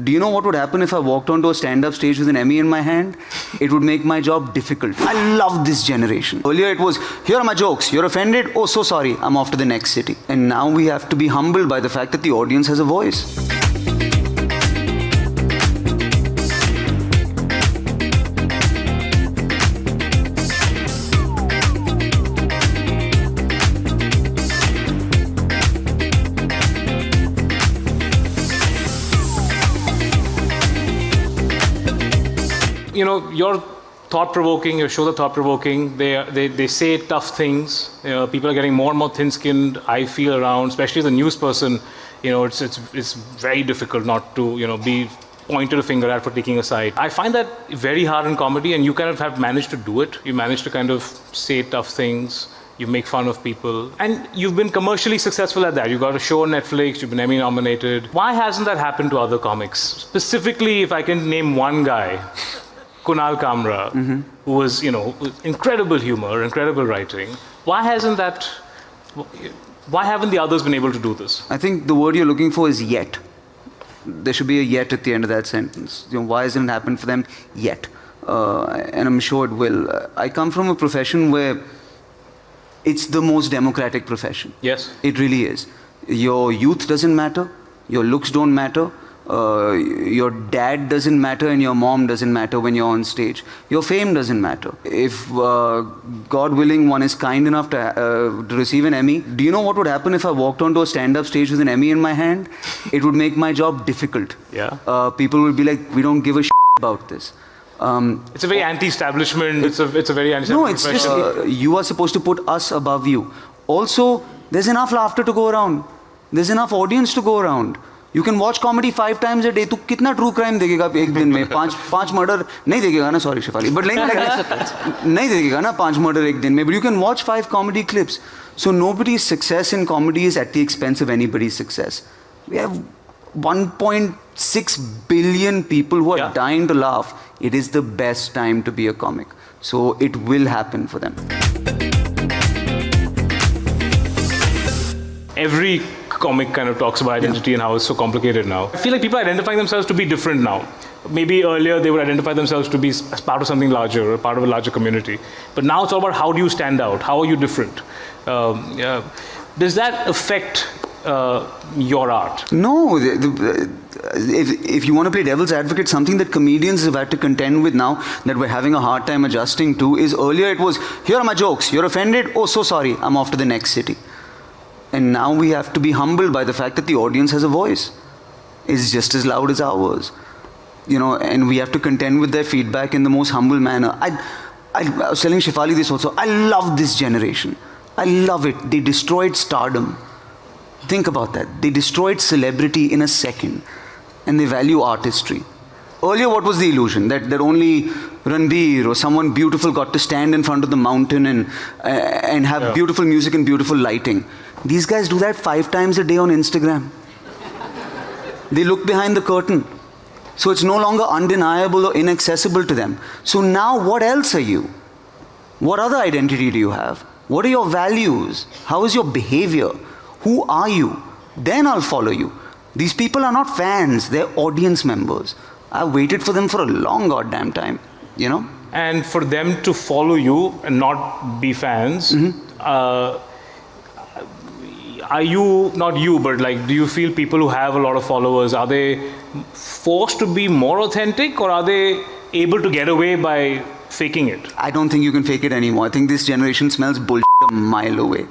Do you know what would happen if I walked onto a stand-up stage with an Emmy in my hand? It would make my job difficult. I love this generation. Earlier it was, here are my jokes, you're offended? Oh, so sorry, I'm off to the next city. And now we have to be humbled by the fact that the audience has a voice. You know, you're thought-provoking, your shows are thought-provoking, they say tough things, people are getting more and more thin-skinned, I feel around, especially as a news person, you know, it's very difficult not to, you know, be pointed a finger at for taking a side. I find that very hard in comedy, and you kind of have managed to do it. You managed to kind of say tough things, you make fun of people, and you've been commercially successful at that. You've got a show on Netflix, you've been Emmy nominated. Why hasn't that happened to other comics? Specifically, if I can name one guy, Kunal Kamra, who was, you know, incredible humor, incredible writing. Why haven't the others been able to do this? I think the word you're looking for is yet. There should be a yet at the end of that sentence. You know, why hasn't it happened for them yet? And I'm sure it will. I come from a profession where it's the most democratic profession. Yes. It really is. Your youth doesn't matter. Your looks don't matter. Your dad doesn't matter and your mom doesn't matter when you're on stage. Your fame doesn't matter. If, God willing, one is kind enough to receive an Emmy, do you know what would happen if I walked onto a stand-up stage with an Emmy in my hand? It would make my job difficult. Yeah. People would be like, we don't give a shit about this. It's a very anti-establishment, it's a very anti-establishment. No, it's just, you are supposed to put us above you. Also, there's enough laughter to go around. There's enough audience to go around. You can watch comedy 5 times a day. तू कितना true crime देखेगा एक दिन में? पांच murder नहीं देखेगा ना? Sorry, Shefali. But नहीं देखेगा ना 5 murder एक दिन में. But you can watch 5 comedy clips. So nobody's success in comedy is at the expense of anybody's success. We have 1.6 billion people who are dying to laugh. It is the best time to be a comic. So it will happen for them. Every comic kind of talks about identity and how it's so complicated now. I feel like people are identifying themselves to be different now. Maybe earlier they would identify themselves to be as part of something larger, or part of a larger community. But now it's all about how do you stand out? How are you different? Does that affect your art? No. If you want to play devil's advocate, something that comedians have had to contend with now that we're having a hard time adjusting to is earlier it was, here are my jokes, you're offended? Oh, so sorry, I'm off to the next city. And now we have to be humbled by the fact that the audience has a voice. It's just as loud as ours. You know, and we have to contend with their feedback in the most humble manner. I was telling Shefali this also. I love this generation. I love it. They destroyed stardom. Think about that. They destroyed celebrity in a second. And they value artistry. Earlier, what was the illusion? That only Ranbir or someone beautiful got to stand in front of the mountain and have beautiful music and beautiful lighting. These guys do that 5 times a day on Instagram. They look behind the curtain. So it's no longer undeniable or inaccessible to them. So now what else are you? What other identity do you have? What are your values? How is your behavior? Who are you? Then I'll follow you. These people are not fans, they're audience members. I've waited for them for a long goddamn time, you know? And for them to follow you and not be fans, are you, not you, but like, do you feel people who have a lot of followers, are they forced to be more authentic, or are they able to get away by faking it? I don't think you can fake it anymore. I think this generation smells bullshit a mile away.